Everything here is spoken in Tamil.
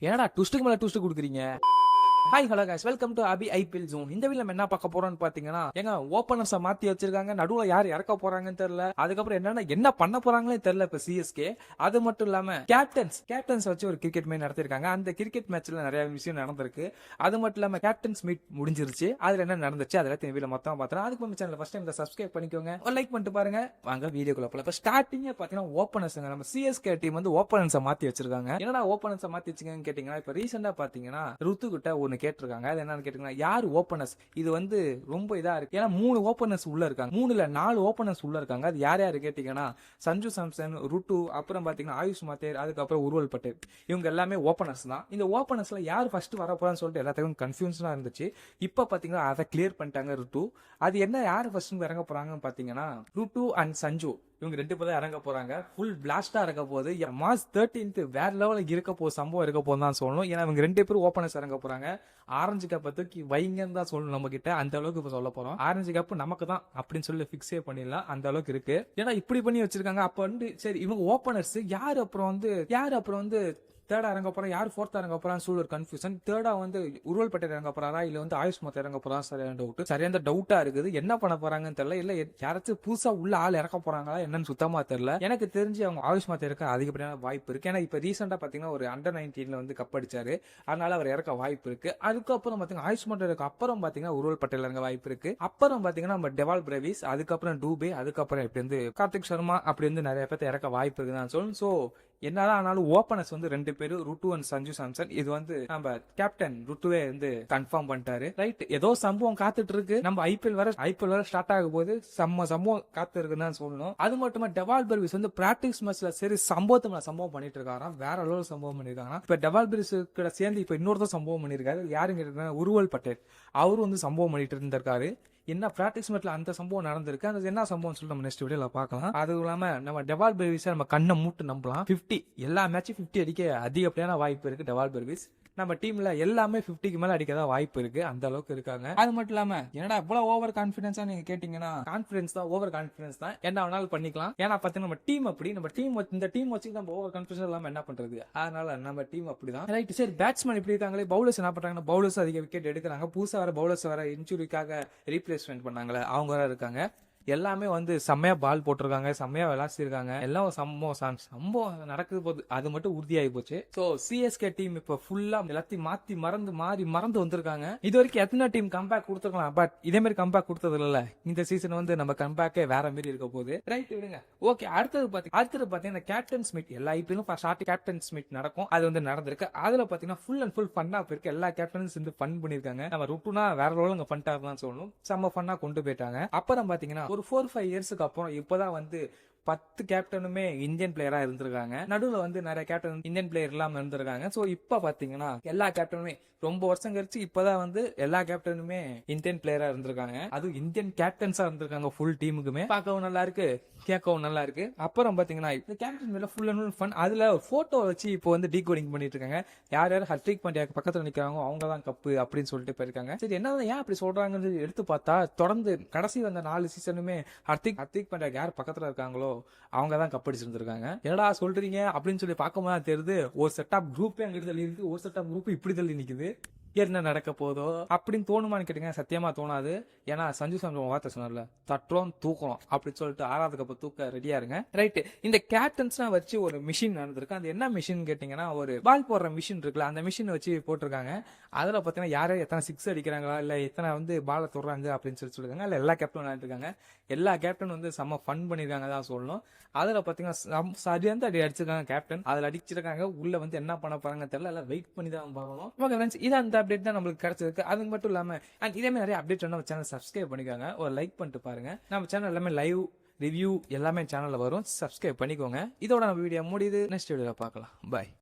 ஏடா ட்விஸ்ட்டுக்கு மேல ட்விஸ்ட் கொடுக்குறீங்க. Hi hello guys, welcome to Abi IPL zone. இந்த வீடியோல நம்ம என்ன பார்க்க போறோம்னு பாத்தீங்கன்னா, எங்க ஓபனர்ஸை மாத்தி வச்சிருக்காங்க, நடுவுல யார் இறக்க போறாங்கன்னு தெரியல, அதுக்கப்புறம் என்ன பண்ண போறாங்களே தெரியல இப்ப சிஎஸ்கே. அது மட்டும் இல்லாம கேப்டன்ஸ் வச்சு ஒரு கிரிக்கெட் மேட்ச் நடத்திருக்காங்க. அந்த கிரிக்கெட் மேட்ச்ல நிறைய விஷயம் நடந்திருக்கு. அது மட்டும் இல்லாம கேப்டன்ஸ் மீட் முடிஞ்சிருச்சு. அதுல என்ன நடந்துச்சு அதெல்லாம் இந்த வீடியோல மொத்தமா பார்த்தோம். அதுக்கு நம்ம சேனல் ஃபர்ஸ்ட் டைம் சப்ஸ்கிரைப் பண்ணிக்கோங்க, ஒரு லைக் பண்ணிட்டு பாருங்க. வாங்க வீடியோக்குள்ள போலாம். இப்ப ஸ்டார்டிங்கே பாத்தீங்கன்னா ஓபனர்ஸ், நம்ம சிஎஸ்கே டீம் வந்து ஓபனர்ஸை மாத்தி வச்சிருக்காங்க. என்னடா ஓபனர்ஸை மாத்தி வச்சிருக்காங்கன்னு கேட்டீங்கன்னா, இப்ப ரீசெண்டா பாத்தீங்கன்னா ருத்து கிட்ட ஒன்னு கேட்டிருக்காங்க. அது என்னன்னு கேட்டீங்கன்னா, யார் ஓபனர்ஸ், இது வந்து ரொம்ப இதா இருக்கு. ஏன்னா 3 ஓபனர்ஸ் உள்ள இருக்காங்க, 3 இல்ல 4 ஓபனர்ஸ் உள்ள இருக்காங்க. அது யார் யாரு கேட்டீங்கன்னா, சஞ்சு சாம்சன், ருட்டு, அப்புறம் பாத்தீங்கன்னா ஆயுஷ் மாத்தேர், அதுக்கப்புறம் உருவல் பட்டேல். இவங்க எல்லாமே ஓபனர்ஸ் தான். இந்த ஓபனர்ஸ்ல யார் ஃபர்ஸ்ட் வர போறான்னு சொல்லிட்டு எல்லாத்துக்கும் கன்ஃபியூஷனா இருந்துச்சு. இப்ப பாத்தீங்கன்னா அதை கிளியர் பண்ணிட்டாங்க ருட்டு. அது என்ன யார் ஃபர்ஸ்ட் இறங்க போறாங்கன்னு பாத்தீங்கன்னா, ருட்டு அண்ட் சஞ்சு இவங்க 2 பேரும் இறங்க போறாங்க. ஃபுல் பிளாஸ்டா இருக்க போது. மார்ச் 13 வேற லெவலுக்கு இருக்க போது, சம்பவம் இருக்க போது தான் சொல்லணும். ஏன்னா இவங்க 2 பேரும் ஓபனர்ஸ் இறங்க போறாங்க. ஆரஞ்சு கப்பை தூக்கி வைங்கன்னு தான் சொல்லணும் நம்ம கிட்ட. அந்த அளவுக்கு இப்ப சொல்ல போறோம். ஆரஞ்சு கப் நமக்கு தான் அப்படின்னு சொல்லி பிக்ஸே பண்ணிடலாம், அந்த அளவுக்கு இருக்கு. ஏன்னா இப்படி பண்ணி வச்சிருக்காங்க. அப்ப வந்து சரி இவங்க ஓபனர்ஸ் யாரு அப்புறம் வந்து தேர்டா இறங்க போறா, யார் ஃபோர்த்தா இறங்க போறான்னு சொல்லி ஒரு கன்ஃபியூஷன். தேர்டா வந்து உருவல் பட்டேல் இறங்க போறாரா, இல்ல வந்து ஆயுஷ் மாத்தேர் இறங்க போறா, சரியான டவுட்டா இருக்குது. என்ன பண்ண போறாங்கன்னு தெரியல. இல்ல யாராச்சும் புதுசா உள்ள ஆள் இறக்க போறாங்களா என்னன்னு சுத்தமா தெரியல. எனக்கு தெரிஞ்சு அவங்க ஆயுஷ் மாத்தேருக்கு அதிகப்படியான வாய்ப்பு இருக்கு. ஏன்னா இப்ப ரீசெண்டா பாத்தீங்கன்னா ஒரு அண்டர் 19 வந்து கப் அடிச்சாரு, அதனால அவர் இறக்க வாய்ப்பு இருக்கு. அதுக்கப்புறம் பாத்தீங்கன்னா ஆயுஷ் மாத்தேருக்கு அப்புறம் பாத்தீங்கன்னா உருவல் பட்டேல் இறங்க வாய்ப்பு இருக்கு. அப்புறம் பாத்தீங்கன்னா நம்ம டெவால் பிரேவிஸ், அதுக்கப்புறம் டூபே, அதுக்கப்புறம் இப்படி வந்து கார்த்திக் சர்மா, அப்படி வந்து நிறைய பேர் இறக்க வாய்ப்பு இருக்குன்னு சொல்லணும். சோ என்னதான் ஆனாலும் ஓபனர்ஸ் வந்து 2 பேரும் ருட்டு அண்ட் சஞ்சு சாம்சன். இது வந்து நம்ம கேப்டன் ருட்டுவே வந்து கன்ஃபார்ம் பண்ணிட்டாரு. ரைட், ஏதோ சம்பவம் காத்துட்டு இருக்கு. நம்ம ஐபிஎல் வர ஸ்டார்ட் ஆகும் போது சம்பவம் காத்து இருக்குன்னு சொல்லணும். அது மட்டும் டெவால் பெர்விஸ் வந்து பிராக்டிஸ் மேட்ச்ல சரி சம்பவம் பண்ணிட்டு இருக்காராம். வேற அளவு சம்பவம் பண்ணிருக்காங்க. இப்ப டெவால் பெர்விஸ் கூட சேர்ந்து இப்ப இன்னொருத்தர் சம்பவம் பண்ணிருக்காரு. யாருங்க, உருவல் பட்டேல். அவரும் வந்து சம்பவம் பண்ணிட்டு இருந்திருக்காரு. என்ன பிராக்டிஸ் மேட்ச்ல அந்த சம்பவம் நடந்திருக்கு, அது என்ன சம்பவம் சொல்லி நம்ம நெக்ஸ்ட் வீடியோல பார்க்கலாம். அது இல்லாம நம்ம டெவால் பெர்விஸை நம்ம கண்ணை மூட்டு நம்பலாம். 50 எல்லா மேட்சும் 50 அடிக்க அதிகப்படியான வாய்ப்பு இருக்கு டெவால் பெர்விஸ். நம்ம டீம்ல எல்லாமே 50க்கு மேல அடிக்கதான் வாய்ப்பு இருக்கு, அந்த அளவுக்கு இருக்காங்க. அது மட்டும் இல்லாம என்னடா இவ்வளவு ஓவர் கான்பிடன்ஸா நீங்க கேட்டீங்கன்னா, கான்பிடன்ஸ் தான், ஓவர் கான்பிடன்ஸ் தான். என்ன வேணாலும் பண்ணிக்கலாம். ஏன்னா பாத்தீங்கன்னா நம்ம டீம் அப்படி, இந்த டீம் வச்சு நம்ம ஓவர் கான்பிடன்ஸ் இல்லாம என்ன பண்றது, அதனால நம்ம டீம் அப்படிதான். ரைட், சரி பேட்ஸ்மேன் இப்படி இருக்காங்களே, பவுலர்ஸ் என்ன பண்றாங்கன்னா, பவுலர்ஸ் அதிக விக்கெட் எடுக்கிறாங்க. புதுசா வர பவுலர்ஸ் வர இன்ஜுரிக்காக ரீப்ளேஸ்மெண்ட் பண்ணாங்களே அவங்க வர இருக்காங்க. எல்லாமே வந்து செம்மையா பால் போட்டிருக்காங்க, செம்மையா விளாசிருக்காங்க. எல்லாம் சம்பவம் நடக்குது போது, அது மட்டும் உறுதியாகி போச்சு. சோ சிஎஸ்கே டீம் இப்ப ஃபுல்லா எல்லாத்தையும் மறந்து வந்திருக்காங்க. இது வரைக்கும் எத்தனை டீம் கம்பேக் கொடுத்துருக்கலாம், பட் இதே மாதிரி கம்பேக் கொடுத்தது இல்ல. இந்த சீசன் வந்து நம்ம கம்பேக்கே வேற மாதிரி இருக்க போகுது. ரைட், விடுங்க. ஓகே, அடுத்தது பாத்தீங்கன்னா கேப்டன்ஸ் மீட். எல்லா ஐபிஎல்லும் ஷார்ட் கேப்டன்ஸ் மீட் நடக்கும். அது வந்து நடந்திருக்கு. அதுல பாத்தீங்கன்னா ஃபுல் அண்ட் ஃபுல் ஃபன்னா போயிருக்கு. எல்லா கேப்டன்ஸ் வந்து ஃபன் பண்ணிருக்காங்க. நம்ம ருட்டுனா வேற லெவலுங்க ஃபன்ட்டாக சொல்லணும். செம்ம ஃபன்னா கொண்டு போயிட்டாங்க. அப்புறம் பாத்தீங்கன்னா ஒரு 4-5 இயர்ஸ்க்கு அப்புறம் இப்பதான் வந்து 10 கேப்டனுமே இந்தியன் பிளேயரா இருந்திருக்காங்க. நடுவுல வந்து நிறைய கேப்டன் இந்தியன் பிளேயர் இல்லாம இருந்திருக்காங்க. சோ இப்ப பாத்தீங்கன்னா எல்லா கேப்டனுமே ரொம்ப வருஷம் கழிச்சு இப்பதான் வந்து எல்லா கேப்டனுமே இந்தியன் பிளேயரா இருந்திருக்காங்க. அதுவும் இந்தியன் கேப்டன்ஸா இருந்திருக்காங்க. ஃபுல் டீமுக்குமே பார்க்கவும் நல்லா இருக்கு, கேட்கவும் நல்லா இருக்கு. அப்புறம் பாத்தீங்கன்னா இந்த captain full and full fun. அதுல ஒரு போட்டோ வச்சு இப்போ வந்து டீகோடிங் பண்ணிட்டு இருக்காங்க. யார் ஹர்திக் பாண்டியா பக்கத்துல நிக்கிறாங்க அவங்க தான் கப்பு அப்படின்னு சொல்லிட்டு போயிருக்காங்க. சரி என்னதான் ஏன் அப்படி சொல்றாங்கன்னு எடுத்து பார்த்தா, தொடர்ந்து கடைசி வந்த 4 சீசனுமே ஹர்திக் பாண்டியா யார் பக்கத்துல இருக்காங்களோ அவங்க தான் கப்படிச்சிருந்திருக்காங்க. என்னடா சொல்றீங்க அப்படின்னு சொல்லி பார்க்கும்போது தெரியுது, ஒரு செட் ஆஃப் குரூப்பே அங்கிட்டு தள்ளி இருக்கு, ஒரு செட் ஆஃப் குரூப் இப்படி தள்ளி நிக்குது. என்ன நடக்க போதோ அப்படின்னு தோணுமான்னு கேட்டீங்க, சத்தியமா தோணாது. ஏன்னா சஞ்சு சாம்சன் வார்த்தை சொன்னார்ல, தட்டுறோம் தூக்குறோம் அப்படின்னு சொல்லிட்டு 6வது கப்ப தூக்க ரெடியா இருங்க. ரைட், இந்த கேப்டன்ஸ்லாம் வச்சு ஒரு மிஷின் நடந்திருக்கு. அது என்ன மிஷின் கேட்டீங்கன்னா, ஒரு பால் போடுற மிஷின் இருக்குல்ல, அந்த மிஷின் வச்சு போட்டிருக்காங்க. அதுல பாத்தீங்கன்னா யாரே எத்தனை 6 அடிக்கிறாங்களா, இல்ல எத்தனை வந்து பால தொடுறாங்க அப்படின்னு சொல்லிருக்காங்க. இல்ல எல்லா கேப்டன் விளையாண்டுருக்காங்க. எல்லா கேப்டன் வந்து செம்ம ஃபன் பண்ணிருக்காங்க தான் சொல்லணும். அதுல பாத்தீங்கன்னா சரியான அடி அடிச்சிருக்காங்க கேப்டன். அதுல அடிச்சிருக்காங்க. உள்ள வந்து என்ன பண்ண போறாங்க தெரியல, எல்லாம் வெயிட் பண்ணி தான் பார்க்கணும். ஓகே ஃப்ரெண்ட்ஸ், இதான் அந்த அப்டேட் தான் நம்மளுக்கு கிடைச்சிருக்கு. அது மட்டும் இல்லாம இதே மாதிரி நிறைய அப்டேட் நம்ம சேனல் சப்ஸ்கிரைப் பண்ணிக்கோங்க, ஒரு லைக் பண்ணிட்டு பாருங்க. நம்ம சேனல் எல்லாமே லைவ் ரிவ்யூ எல்லாமே சேனல்ல வரும், சப்ஸ்கிரைப் பண்ணிக்கோங்க. இதோட நம்ம வீடியோ முடியுது. நெக்ஸ்ட் வீடியோல பார்க்கலாம். பாய்.